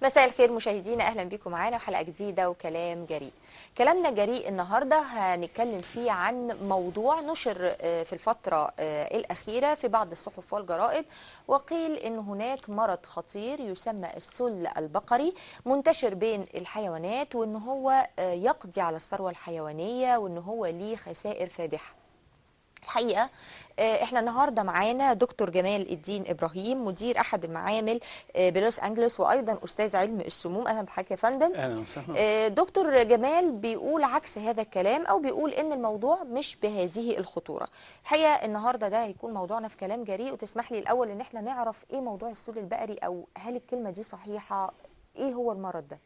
مساء الخير مشاهدينا، اهلا بكم معانا وحلقه جديده وكلام جريء. كلامنا جريء النهارده هنتكلم فيه عن موضوع نشر في الفتره الاخيره في بعض الصحف والجرائد، وقيل ان هناك مرض خطير يسمى السل البقري منتشر بين الحيوانات، وان هو يقضي على الثروه الحيوانيه، وان هو ليه خسائر فادحه. الحقيقة احنا النهاردة معانا دكتور جمال الدين إبراهيم، مدير أحد المعامل بلوس أنجلوس، وأيضا أستاذ علم السموم. أهلا بحضرتك يا فندم. اهلا وسهلا. دكتور جمال بيقول عكس هذا الكلام، أو بيقول إن الموضوع مش بهذه الخطورة. الحقيقة النهاردة ده هيكون موضوعنا في كلام جريء، وتسمح لي الأول إن احنا نعرف إيه موضوع السل البقري، أو هل الكلمة دي صحيحة؟ إيه هو المرض ده؟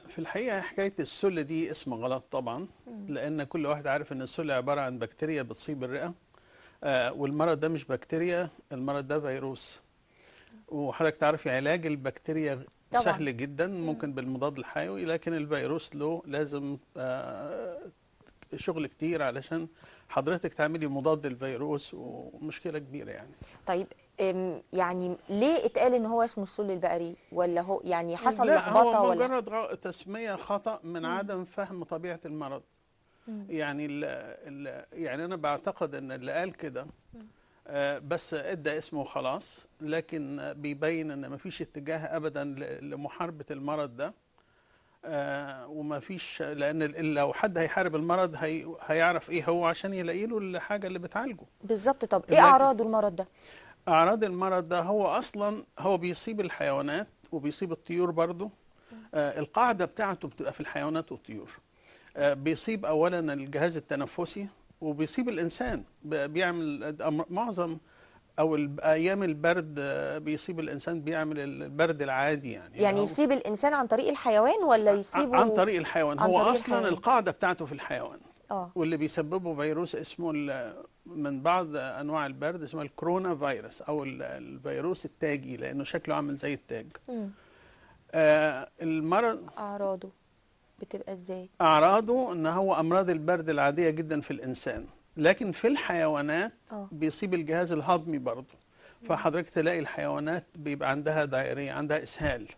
في الحقيقة حكاية السل دي اسم غلط طبعا، لأن كل واحد عارف إن السل عبارة عن بكتيريا بتصيب الرئة. والمرض ده مش بكتيريا، المرض ده فيروس. وحضرتك تعرفي علاج البكتيريا طبعا. سهل جدا، ممكن بالمضاد الحيوي، لكن الفيروس له لازم شغل كتير علشان حضرتك تعملي مضاد الفيروس، ومشكلة كبيرة يعني. طيب يعني ليه اتقال ان هو اسمه السل البقري؟ ولا هو يعني حصل لا، هو لخبطه ولا؟ مجرد تسمية خطأ من عدم فهم طبيعة المرض. يعني يعني أنا بعتقد إن اللي قال كده بس ادى اسمه وخلاص، لكن بيبين إن مفيش اتجاه أبدا لمحاربة المرض ده. ومفيش، لأن لو حد هيحارب المرض هيعرف إيه هو عشان يلاقي له الحاجة اللي بتعالجه. بالظبط. طب ايه لكن اعراض المرض ده؟ أعراض المرض ده هو أصلا هو بيصيب الحيوانات وبيصيب الطيور برضه. القاعدة بتاعته بتبقى في الحيوانات والطيور. بيصيب أولا الجهاز التنفسي، وبيصيب الإنسان. بيعمل معظم أو أيام البرد بيصيب الإنسان، بيعمل البرد العادي يعني هو يصيب الانسان عن طريق الحيوان ولا عن يصيبه؟ طريق الحيوان. عن هو طريق أصلا الحيوان. القاعدة بتاعته في الحيوان. اه. واللي بيسببه فيروس اسمه من بعض أنواع البرد اسمه الكورونا فيروس، أو الفيروس التاجي، لأنه شكله عامل زي التاج. مم. المرض اعراضه بتبقى ازاي؟ أعراضه إن هو أمراض البرد العادية جدا في الإنسان، لكن في الحيوانات بيصيب الجهاز الهضمي برضه. فحضرتك تلاقي الحيوانات بيبقى عندها دايرية، عندها إسهال،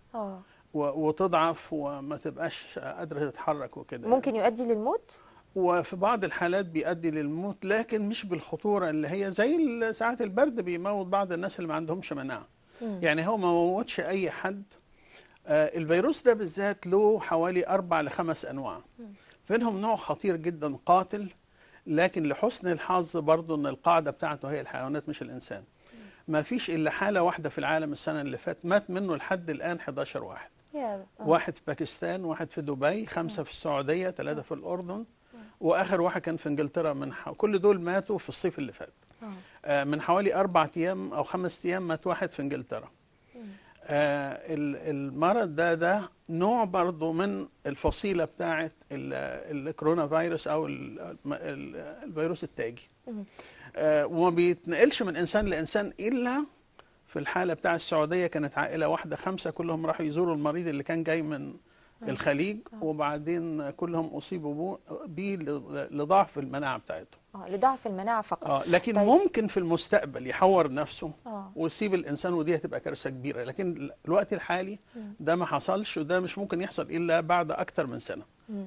وتضعف وما تبقاش قادرة تتحرك وكده. ممكن يؤدي للموت. وفي بعض الحالات بيؤدي للموت، لكن مش بالخطورة اللي هي زي ساعات البرد بيموت بعض الناس اللي ما عندهمش مناعة. يعني هو ما موتش أي حد. الفيروس ده بالذات له حوالي 4 ل 5 أنواع، منهم نوع خطير جدا قاتل، لكن لحسن الحظ برضه ان القاعدة بتاعته هي الحيوانات مش الإنسان. ما فيش إلا حالة واحدة في العالم السنة اللي فاتت مات منه لحد الآن 11 واحد. واحد في باكستان، واحد في دبي، 5 في السعودية، 3 في الأردن، وآخر واحد كان في إنجلترا. كل دول ماتوا في الصيف اللي فات. من حوالي 4 أيام أو 5 أيام مات واحد في إنجلترا. المرض ده نوع برضه من الفصيلة بتاعت الكورونا فيروس أو الفيروس التاجي. وما بيتنقلش من إنسان لإنسان إلا في الحالة بتاع السعودية. كانت عائلة واحدة 5 كلهم راحوا يزوروا المريض اللي كان جاي من الخليج، وبعدين كلهم أصيبوا بيه لضعف المناعة بتاعتهم. لضعف المناعة فقط. لكن طيب. ممكن في المستقبل يحور نفسه ويسيب الإنسان، ودي هتبقى كارثة كبيرة. لكن الوقت الحالي ده ما حصلش، وده مش ممكن يحصل إلا بعد أكتر من سنة.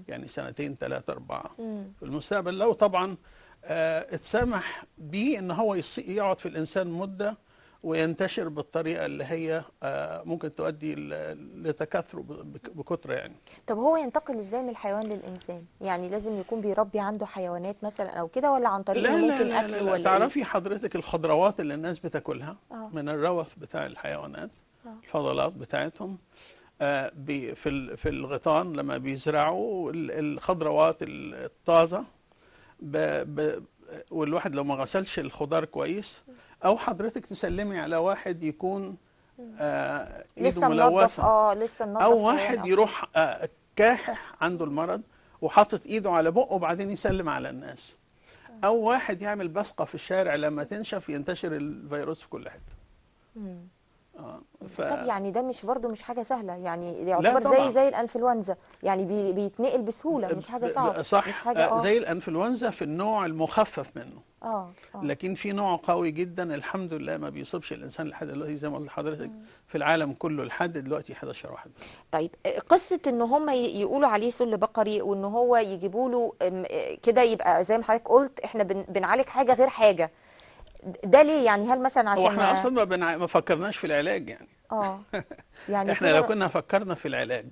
يعني 2 3 4 في المستقبل، لو طبعا اتسمح بيه إن هو يقعد في الإنسان مدة وينتشر بالطريقة اللي هي ممكن تؤدي لتكاثره بكثرة يعني. طب هو ينتقل ازاي من الحيوان للإنسان؟ يعني لازم يكون بيربي عنده حيوانات مثلا أو كده، ولا عن طريق لا إنه لا ممكن لا أكل لا لا. ولا تعرفي إيه؟ حضرتك الخضروات اللي الناس بتاكلها من الروث بتاع الحيوانات، الفضلات بتاعتهم، في الغيطان لما بيزرعوا الخضروات الطازة، والواحد لو ما غسلش الخضار كويس، او حضرتك تسلمي على واحد يكون ايده لسه منظف. ملوثه، لسه منظف او حيوان واحد أو يروح كاحح عنده المرض وحاطط ايده على بقه وبعدين يسلم على الناس، او واحد يعمل بصقه في الشارع لما تنشف ينتشر الفيروس في كل حته. طب يعني ده مش برضو مش حاجة سهلة، يعني لا يعتبر طبعا. زي الانفلونزا، يعني بيتنقل بسهولة، مش حاجة صعبة، مش صح، حاجة زي الانفلونزا في النوع المخفف منه. اه لكن في نوع قوي جدا الحمد لله ما بيصيبش الانسان لحد دلوقتي، زي ما قلت لحضرتك في العالم كله لحد دلوقتي 11 واحد بس. طيب قصة ان هم يقولوا عليه سل بقري، وان هو يجيبوا له كده، يبقى زي ما حضرتك قلت احنا بنعالج حاجة غير حاجة، ده ليه يعني؟ هل مثلا هو عشان احنا اصلا ما فكرناش في العلاج يعني. اه يعني احنا لو في كنا فكرنا في العلاج،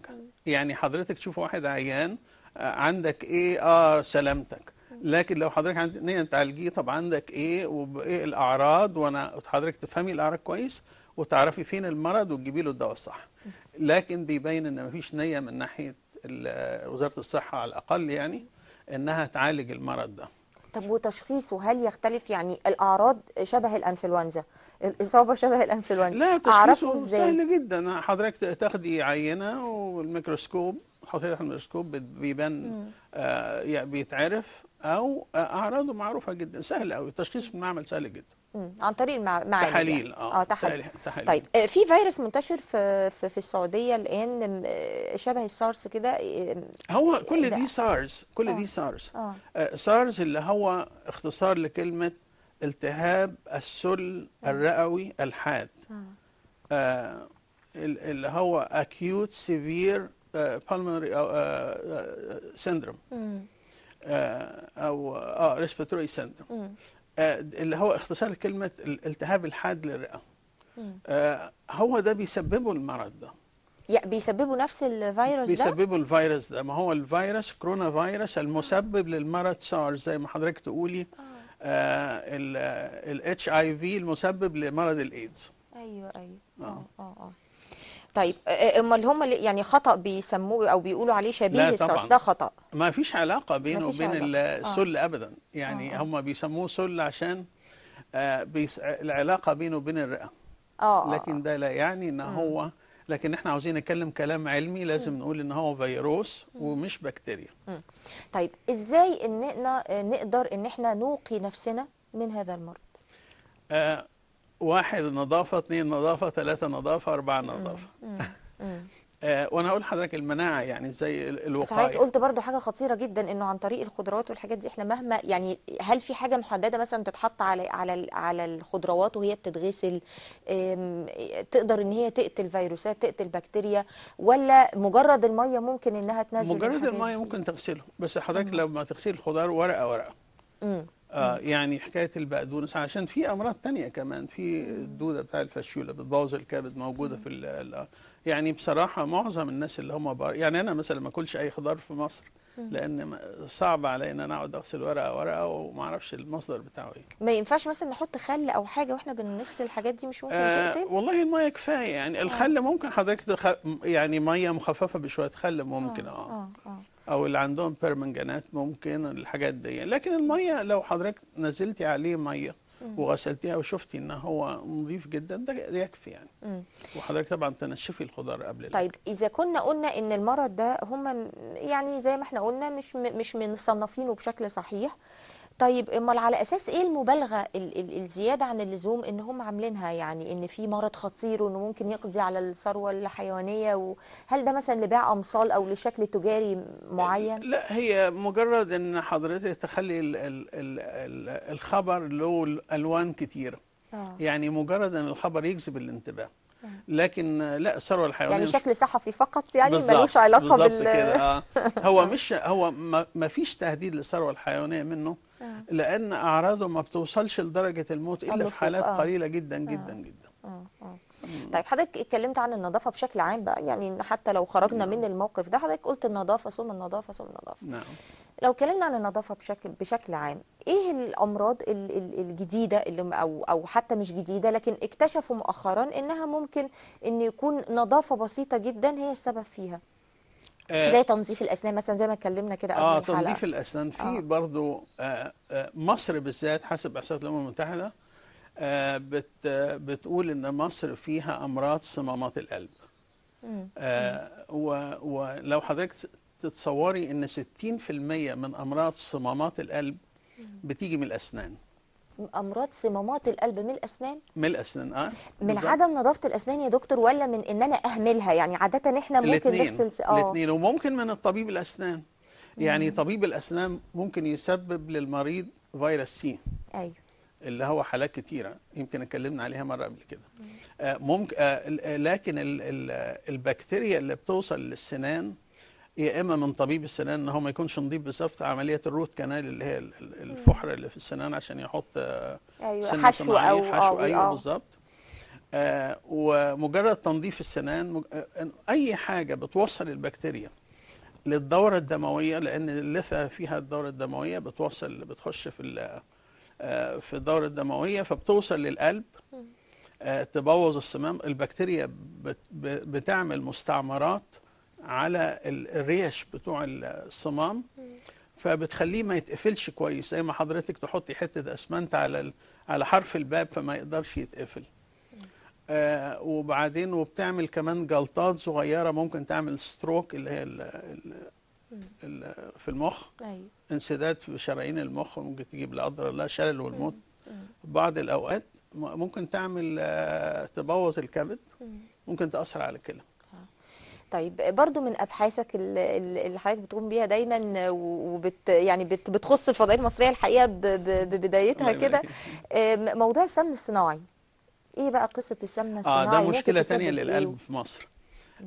يعني حضرتك تشوف واحد عيان عندك ايه، سلامتك. لكن لو حضرتك عندك نية تعالجيه، طب عندك ايه وايه الاعراض، وانا حضرتك تفهمي الاعراض كويس وتعرفي فين المرض وتجيبي له الدواء الصح. لكن بيبين ان مفيش نية من ناحية وزارة الصحة على الاقل يعني انها تعالج المرض ده. طب وتشخيصه هل يختلف؟ يعني الأعراض شبه الأنفلونزا، الإصابة شبه الأنفلونزا، لا، أعرفه تشخيصه إزاي؟ سهل جدا. حضرتك تاخدي عينة والميكروسكوب تحطيها في الميكروسكوب بيبان، يعني بيتعرف، أو أعراضه معروفة جدا، سهل أوي. التشخيص في المعمل سهل جدا. عن طريق المعامل يعني. تحاليل، تحاليل. تحاليل. طيب في فيروس منتشر في السعودية الآن، شبه السارس كده، هو كل ده دي سارز، كل اه دي سارز. اه سارز اللي هو اختصار لكلمة التهاب السل الرئوي الحاد. آه، اللي هو acute severe pulmonary syndrome، او respiratory syndrome، اللي هو اختصار كلمة الالتهاب الحاد للرئة. هو ده بيسببه المرض ده، بيسببوا نفس الفيروس ده؟ بيسببه الفيروس ده. ما هو الفيروس كورونا فيروس المسبب للمرض سارس، زي ما حضرتك تقولي الاتش اي في المسبب لمرض الايدز. ايوه ايوه آه. طيب امال هم يعني خطأ بيسموه او بيقولوا عليه لا شبيه السارس، طبعا، ده خطأ؟ ما فيش علاقة ما بينه فيش وبين علاقة. السل أبدا. اه يعني اه هم بيسموه سل عشان العلاقة بينه وبين الرئة. اه لكن ده لا يعني ان هو، لكن احنا عاوزين نتكلم كلام علمي، لازم نقول ان هو فيروس ومش بكتيريا. مم. طيب ازاي اننا نقدر ان احنا نوقي نفسنا من هذا المرض؟ آه واحد، نظافة. اثنين، نظافة. ثلاثة، نظافة. أربعة، مم. نظافة. مم. مم. وانا اقول لحضرتك المناعة يعني زي بس حضرتك الوقاية. قلت برضو حاجة خطيرة جدا، انه عن طريق الخضروات والحاجات دي احنا مهما يعني، هل في حاجة محددة مثلا تتحط على الخضروات وهي بتتغسل تقدر ان هي تقتل فيروسات، تقتل بكتيريا، ولا مجرد المية ممكن انها تنزل مجرد الحاجات المية دي؟ ممكن تغسله، بس حضرتك الله. لما تغسل الخضار ورقة ورقة. امم يعني حكاية البقدونس، عشان في أمراض تانية كمان، في الدودة بتاع الفاشيولا بتبوظ الكبد موجودة في يعني بصراحة معظم الناس اللي هم يعني أنا مثلا ما أكلش أي خضار في مصر، لأن صعب علي إن أنا أقعد أغسل ورقة ورقة وما أعرفش المصدر بتاعه إيه. ما ينفعش مثلا نحط خل او حاجة واحنا بنغسل الحاجات دي؟ مش ممكن تقتل؟ والله المية كفاية يعني. اه الخل ممكن حضرتك يعني مية مخففة بشوية خل ممكن او اللي عندهم بيرمنجانات ممكن الحاجات دي. لكن الميه لو حضرتك نزلتي عليه ميه وغسلتيها وشفتي ان هو نظيف جدا، ده يكفي يعني. وحضرتك طبعا تنشفي الخضار قبل طيب الاكل. اذا كنا قلنا ان المرض ده هم يعني زي ما احنا قلنا مش مصنفينه بشكل صحيح، طيب امال على اساس ايه المبالغه الزياده عن اللزوم ان هم عاملينها؟ يعني ان في مرض خطير وانه ممكن يقضي على الثروه الحيوانيه، وهل ده مثلا لبيع امصال او لشكل تجاري معين؟ لا، هي مجرد ان حضرتك تخلي الخبر له الوان كتيره. اه يعني مجرد ان الخبر يجذب الانتباه. لكن لا، الثروه يعني الحيوانيه مش. شكل صحفي فقط، يعني بالظبط، ملوش علاقه بالظبط كده. هو مش، هو ما فيش تهديد للثروه الحيوانيه منه، لان اعراضه ما بتوصلش لدرجه الموت الا في النفوق. حالات قليله جدا جدا اه جدا. اه طيب حضرتك اتكلمت عن النظافة بشكل عام بقى، يعني إن حتى لو خرجنا من نعم، الموقف ده، حضرتك قلت النظافة ثم النظافة ثم النظافة. نعم. لو اتكلمنا عن النظافة بشكل عام، ايه الأمراض الجديدة اللي أو حتى مش جديدة لكن اكتشفوا مؤخرا إنها ممكن إن يكون نظافة بسيطة جدا هي السبب فيها؟ آه زي تنظيف الأسنان مثلا، زي ما اتكلمنا كده قبل الحلقة. تنظيف الاسنان في اه برضو. مصر بالذات حسب احصائيات الامم المتحده بتقول ان مصر فيها امراض صمامات القلب. مم. ولو حضرتك تتصوري ان 60% من امراض صمامات القلب بتيجي من الاسنان. امراض صمامات القلب من الاسنان؟ من الاسنان من بالظبط. عدم نظافه الاسنان يا دكتور، ولا من ان انا اهملها؟ يعني عاده احنا ممكن نغسل الاثنين، وممكن من الطبيب الاسنان. يعني مم. طبيب الاسنان ممكن يسبب للمريض فيروس سي، ايوه. اللي هو حالات كتيره يمكن اتكلمنا عليها مره قبل كده. ممكن لكن البكتيريا اللي بتوصل للسنان يا اما من طبيب السنان ان هو ما يكونش نظيف بسبب عمليه الروت كانال، اللي هي الفحر اللي في السنان عشان يحط ايوه، سنه حشو صناعيه، او حشو، ايوه اه. بالظبط. ومجرد تنظيف السنان، اي حاجه بتوصل البكتيريا للدوره الدمويه، لان اللثه فيها الدوره الدمويه بتخش في الدوره الدمويه، فبتوصل للقلب تبوظ الصمام. البكتيريا بتعمل مستعمرات على الريش بتوع الصمام، فبتخليه ما يتقفلش كويس، زي ما حضرتك تحطي حته اسمنت على حرف الباب فما يقدرش يتقفل. وبعدين وبتعمل كمان جلطات صغيره ممكن تعمل ستروك، اللي هي في المخ. ايوه. انسداد في شرايين المخ، ممكن تجيب لا قدر الله شلل والموت. بعض الاوقات ممكن تعمل تبوظ الكبد، ممكن تاثر على الكلى. طيب برضو من ابحاثك اللي حضرتك بتقوم بيها دايما يعني بتخص الفضائيه المصريه الحقيقه ببدايتها كده، موضوع السمن الصناعي. ايه بقى قصه السمنه الصناعي؟ ده مشكله ممكن تانية تسبب للقلب ايه؟ في مصر.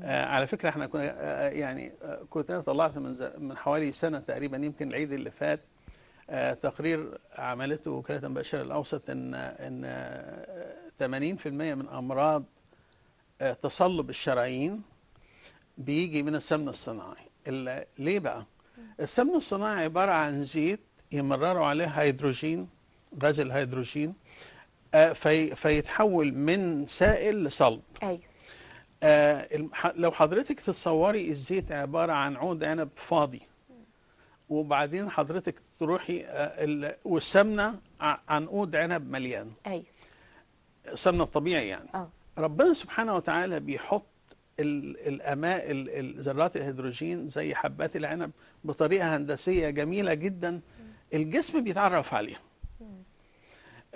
على فكره احنا كنا كنت انا طلعت من حوالي سنه تقريبا، يمكن العيد اللي فات، تقرير عملته وكاله البشر الاوسط ان 80% من امراض تصلب الشرايين بيجي من السمن الصناعي. ليه بقى؟ السمن الصناعي عباره عن زيت يمرروا عليه هيدروجين، غاز الهيدروجين، فيتحول من سائل لصلب. ايوه. لو حضرتك تتصوري الزيت عباره عن عود عنب فاضي، وبعدين حضرتك تروحي والسمنه عنقود عنب مليان. ايوه. السمنه الطبيعي يعني. ربنا سبحانه وتعالى بيحط ذرات الهيدروجين زي حبات العنب بطريقه هندسيه جميله جدا، الجسم بيتعرف عليها.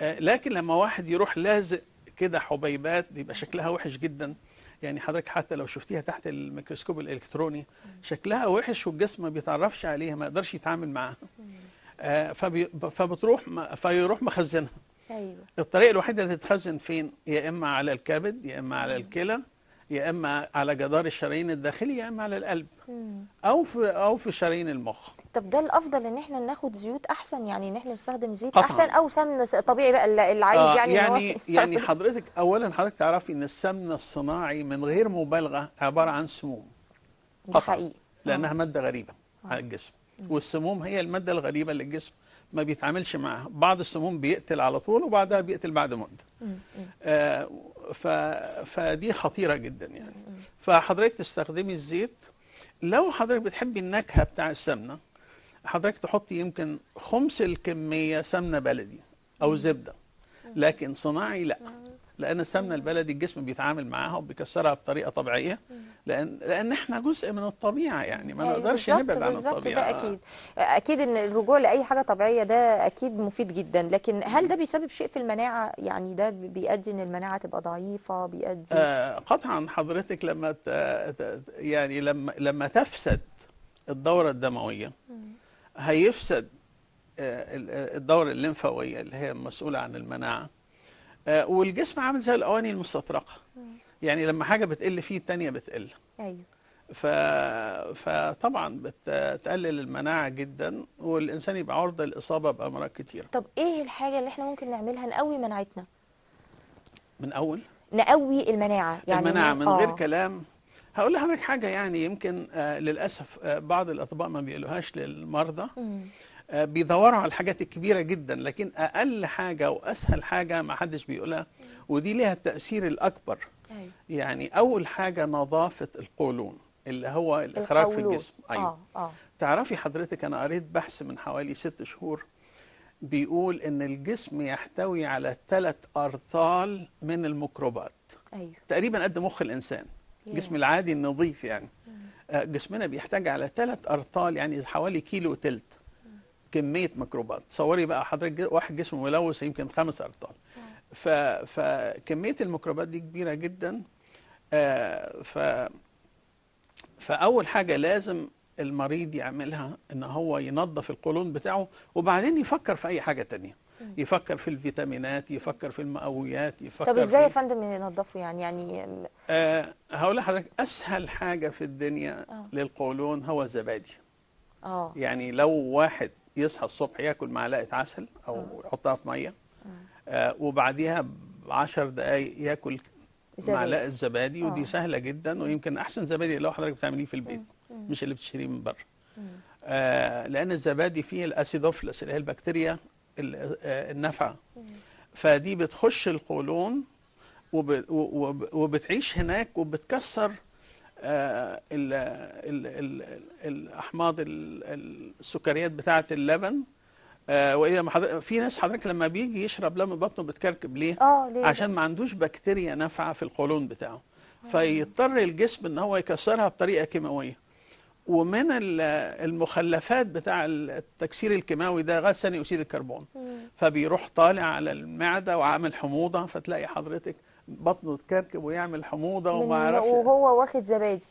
لكن لما واحد يروح لازق كده حبيبات بيبقى شكلها وحش جدا. يعني حضرتك حتى لو شفتيها تحت الميكروسكوب الالكتروني شكلها وحش، والجسم ما بيتعرفش عليها، ما يقدرش يتعامل معاها. فيروح مخزنها. ايوه. الطريقه الوحيده اللي تتخزن فين؟ يا اما على الكبد، يا اما على الكلى، يا اما على جدار الشرايين الداخلي، يا اما على القلب، او في شرايين المخ. طب ده الافضل ان احنا ناخد زيوت احسن، يعني ان احنا نستخدم زيت قطعاً. احسن، او سمن طبيعي بقى اللي عايز يعني حضرتك اولا حضرتك تعرفي ان السمن الصناعي من غير مبالغه عباره عن سموم. ده حقيقي. لانها ماده غريبه على الجسم، والسموم هي الماده الغريبه اللي الجسم ما بيتعاملش معاها. بعض السموم بيقتل على طول، وبعدها بيقتل بعد مده. فدي خطيره جدا يعني. فحضرتك تستخدمي الزيت. لو حضرتك بتحبي النكهه بتاع السمنه، حضرتك تحطي يمكن خمس الكميه سمنه بلدي او زبده، لكن صناعي لا. لان السمنه البلدي الجسم بيتعامل معاها وبيكسرها بطريقه طبيعيه، لان احنا جزء من الطبيعه، يعني ما نقدرش نبعد عن الطبيعه. ده اكيد ان الرجوع لاي حاجه طبيعيه ده اكيد مفيد جدا. لكن هل ده بيسبب شيء في المناعه؟ يعني ده بيؤدي ان المناعه تبقى ضعيفه؟ بيؤدي قطعا. حضرتك يعني لما تفسد الدوره الدمويه هيفسد الدوره الليمفاويه اللي هي مسؤوله عن المناعه. والجسم عامل زي الاواني المستطرقه، يعني لما حاجه بتقل فيه الثانيه بتقل. ايوه. فطبعا بتقلل المناعه جدا، والانسان يبقى عرضه للاصابه بامراض كتيره. طب ايه الحاجه اللي احنا ممكن نعملها نقوي مناعتنا؟ نقوي المناعه يعني المناعه من غير كلام. هقول لحضرتك حاجه، يعني يمكن للاسف بعض الاطباء ما بيقولوهاش للمرضى. بيدوروا على الحاجات الكبيره جدا، لكن اقل حاجه واسهل حاجه ما حدش بيقولها، ودي ليها التاثير الاكبر. أيوة. يعني اول حاجه نظافه القولون، اللي هو الاخراج في الجسم. ايوه. تعرفي حضرتك انا قريت بحث من حوالي 6 شهور بيقول ان الجسم يحتوي على 3 أرطال من الميكروبات. أيوة. تقريبا قد مخ الانسان. الجسم العادي النظيف يعني. جسمنا بيحتاج على 3 أرطال، يعني حوالي كيلو وتلت كميه ميكروبات. تصوري بقى حضرتك واحد جسمه ملوث يمكن 5 ارطال، فكميه الميكروبات دي كبيره جدا. ف فاول حاجه لازم المريض يعملها ان هو ينظف القولون بتاعه، وبعدين يفكر في اي حاجه تانية. يفكر في الفيتامينات، يفكر في المقويات، يفكر طب ازاي يا في فندم ينظفوا يعني هقول لحضرتك اسهل حاجه في الدنيا للقولون هو الزبادي. يعني لو واحد يصحى الصبح ياكل معلقه عسل او يحطها في ميه، وبعديها ب10 دقائق ياكل معلقه زبادي، ودي سهله جدا، ويمكن احسن زبادي لو حضرتك بتعمليه في البيت مش اللي بتشتريه من بره. لان الزبادي فيه الاسيدوفيلس اللي هي البكتيريا النافعه، فدي بتخش القولون وبتعيش هناك وبتكسر الاحماض السكريات بتاعه اللبن. وإلى في ناس حضرتك لما بيجي يشرب لبن بطنه بتكركب ليه؟ ليه عشان ما عندوش بكتيريا نافعه في القولون بتاعه، فيضطر الجسم ان هو يكسرها بطريقه كيماويه. ومن المخلفات بتاع التكسير الكيماوي ده غاز ثاني اكسيد الكربون، فبيروح طالع على المعده وعامل حموضه، فتلاقي حضرتك بطنه تكركب ويعمل حموضه وما يعرفش. وهو واخد زبادي.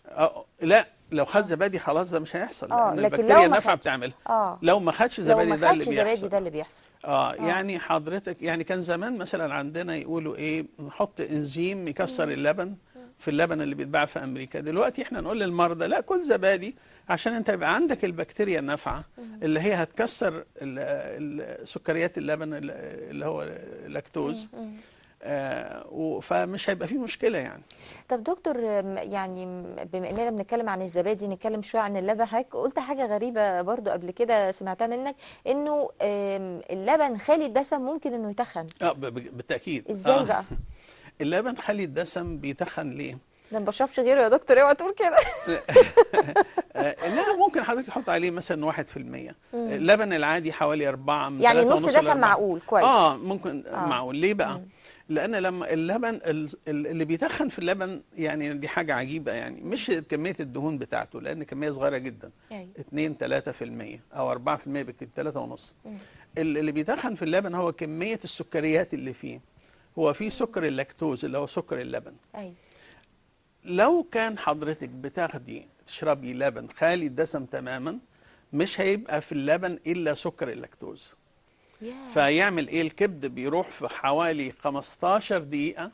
لا، لو خد زبادي خلاص ده مش هيحصل، لان لكن البكتيريا النافعه بتعملها. لو ما خدش زبادي ده اللي بيحصل. ده اللي بيحصل. يعني حضرتك يعني كان زمان مثلا عندنا يقولوا ايه، نحط انزيم يكسر اللبن في اللبن اللي بيتباع في امريكا. دلوقتي احنا نقول للمرضى لا، كل زبادي عشان انت يبقى عندك البكتيريا النافعه اللي هي هتكسر سكريات اللبن اللي هو اللاكتوز. فمش هيبقى فيه مشكله يعني. طب دكتور، يعني بما اننا بنتكلم عن الزبادي نتكلم شويه عن اللبن. حضرتك قلت حاجه غريبه برضو قبل كده سمعتها منك، انه اللبن خالي الدسم ممكن انه يتخن. بالتاكيد. ازاي بقى؟ اللبن خالي الدسم بيتخن ليه؟ ده ما بشربش غيره يا دكتور، اوعى تقول كده. لا، ممكن حضرتك تحط عليه مثلا 1%. اللبن العادي حوالي 4 من يعني نص دسم معقول كويس. ممكن معقول. ليه بقى؟ لان لما اللبن اللي بيتخن في اللبن، يعني دي حاجه عجيبه، يعني مش كميه الدهون بتاعته، لان كميه صغيره جدا، 2-3% او 4% بالكتير، 3.5. اللي بيتخن في اللبن هو كميه السكريات اللي فيه. هو فيه سكر اللاكتوز اللي هو سكر اللبن. لو كان حضرتك تشربي لبن خالي الدسم تماما، مش هيبقى في اللبن الا سكر اللاكتوز. فيعمل ايه؟ الكبد بيروح في حوالي 15 دقيقة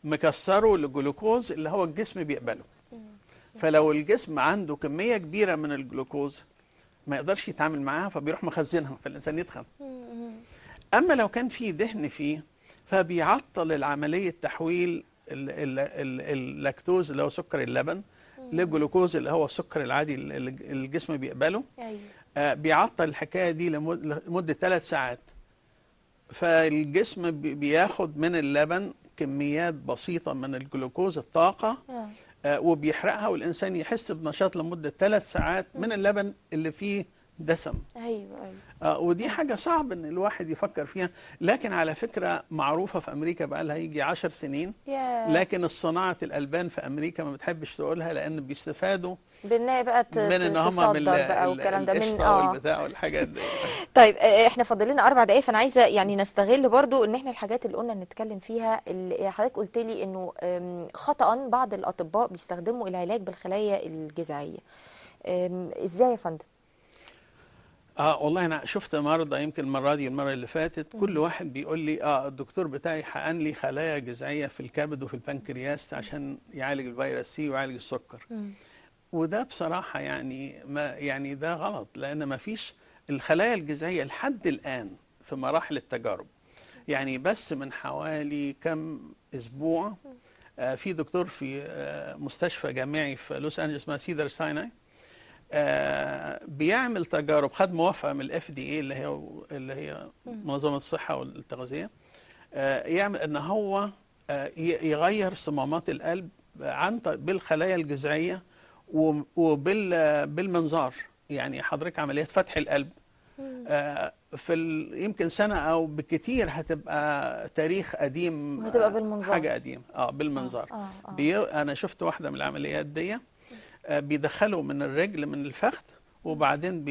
مكسره لجلوكوز اللي هو الجسم بيقبله. فلو الجسم عنده كمية كبيرة من الجلوكوز ما يقدرش يتعامل معاها، فبيروح مخزنها فالإنسان يتخن. أما لو كان في دهن فيه فبيعطل العملية تحويل اللاكتوز اللي هو سكر اللبن لجلوكوز اللي هو السكر العادي اللي الجسم بيقبله. بيعطل الحكايه دي لمده 3 ساعات. فالجسم بياخد من اللبن كميات بسيطه من الجلوكوز الطاقه، وبيحرقها، والانسان يحس بنشاط لمده 3 ساعات من اللبن اللي فيه دسم. ايوه. ودي حاجه صعب ان الواحد يفكر فيها، لكن على فكره معروفه في امريكا بقى لها يجي 10 سنين. لكن صناعه الالبان في امريكا ما بتحبش تقولها، لان بيستفادوا بالنهايه بقى من ان هم من بقى والكلام ده من والبتاع والحاجات دي. طيب احنا فاضل لنا 4 دقائق، فانا عايزه يعني نستغل برضو ان احنا الحاجات اللي قلنا نتكلم فيها. اللي حضرتك قلت لي انه خطأ بعض الاطباء بيستخدموا العلاج بالخلايا الجذعيه. ازاي يا فندم؟ والله انا شفت مرضى، يمكن المره دي المره اللي فاتت، كل واحد بيقول لي الدكتور بتاعي حقن لي خلايا جذعيه في الكبد وفي البنكرياس عشان يعالج الفيروس سي ويعالج السكر. وده بصراحه يعني ده غلط، لان ما فيش الخلايا الجذعيه لحد الان في مراحل التجارب. يعني بس من حوالي كم اسبوع في دكتور في مستشفى جامعي في لوس انجلوس اسمها سيدر سايناي بيعمل تجارب، خد موافقه من الFDA اللي هي منظمه الصحه والتغذيه، يعمل ان هو يغير صمامات القلب بالخلايا الجذعيه وبالمنظار. يعني حضرتك عمليات فتح القلب في يمكن سنه او بكتير هتبقى تاريخ قديم، هتبقى بالمنظار، حاجه قديمه بالمنظار. انا شفت واحده من العمليات دي بيدخلوا من الرجل من الفخذ وبعدين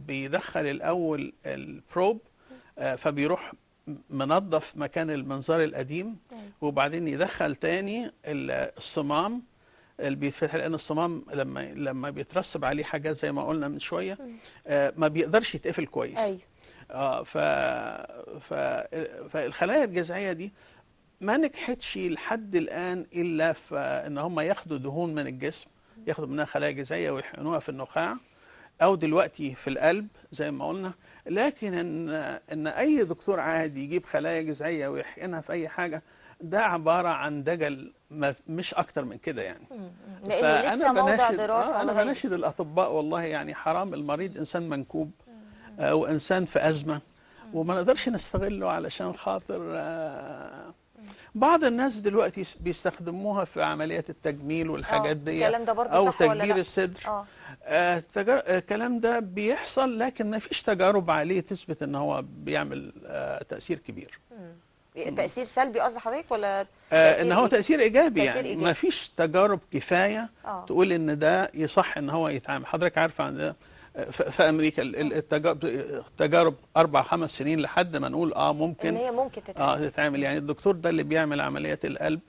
بيدخل الاول البروب، فبيروح منظف مكان المنظار القديم، وبعدين يدخل تاني الصمام اللي بيتفتح، لان الصمام لما بيترسب عليه حاجات زي ما قلنا من شويه ما بيقدرش يتقفل كويس. ايوه. فالخلايا الجذعيه دي ما نجحتش لحد الان الا في ان هم ياخدوا دهون من الجسم، ياخدوا منها خلايا جذعيه ويحقنوها في النخاع، او دلوقتي في القلب زي ما قلنا. لكن ان اي دكتور عادي يجيب خلايا جذعيه ويحقنها في اي حاجه، ده عباره عن دجل، مش اكتر من كده يعني. لانه لسه موضع دراسه. انا بناشد الاطباء والله، يعني حرام، المريض انسان منكوب او انسان في ازمه، وما نقدرش نستغله علشان خاطر بعض الناس دلوقتي بيستخدموها في عمليات التجميل والحاجات دي، الكلام ده برضه او صح ولا تكبير لا؟ الصدر. الكلام ده بيحصل، لكن ما فيش تجارب عليه تثبت ان هو بيعمل تأثير كبير. تأثير سلبي قصد حضرتك ولا ان هو تأثير ايجابي؟ تأثير يعني إيجابي. ما فيش تجارب كفاية تقول ان ده يصح ان هو يتعامل. حضرتك عارفه عندنا في امريكا التجارب 4-5 سنين لحد ما نقول ممكن ان هي ممكن تتعمل. تتعمل. يعني الدكتور ده اللي بيعمل عمليات القلب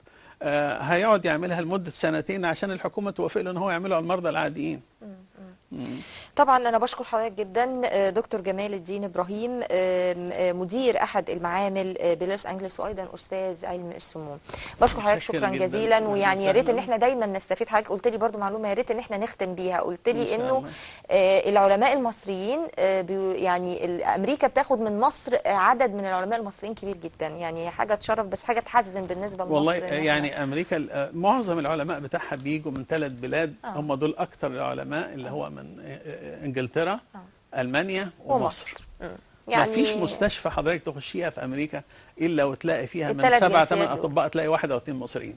هيقعد يعملها لمدة 2 عشان الحكومة توافق له ان هو يعمله على المرضى العاديين. طبعا انا بشكر حضرتك جدا دكتور جمال الدين ابراهيم، مدير احد المعامل بلوس انجلس، وايضا استاذ علم السموم. بشكر حضرتك شكرا جزيلا. ويعني يا ريت ان احنا دايما نستفيد. حضرتك قلت لي برضو معلومه يا ريت ان احنا نختم بيها، قلت لي انه العلماء المصريين يعني امريكا بتاخد من مصر عدد من العلماء المصريين كبير جدا، يعني حاجه تشرف بس حاجه تحزن بالنسبه لمصر. والله يعني امريكا معظم العلماء بتاعها بيجوا من 3 بلاد، هم دول اكثر العلماء، اللي هو من انجلترا، المانيا ومصر. يعني ما فيش مستشفى حضرتك تخشيها في امريكا الا وتلاقي فيها من 7-8 اطباء تلاقي 1 أو 2 مصريين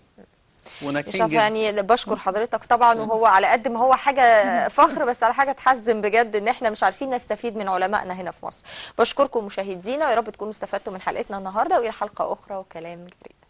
وناجحين جدا. يعني بشكر حضرتك طبعا، وهو على قد ما هو حاجه فخر بس على حاجه تحزن بجد ان احنا مش عارفين نستفيد من علمائنا هنا في مصر. بشكركم مشاهدينا، ويا رب تكونوا استفدتوا من حلقتنا النهارده، والى حلقه اخرى وكلام جديد.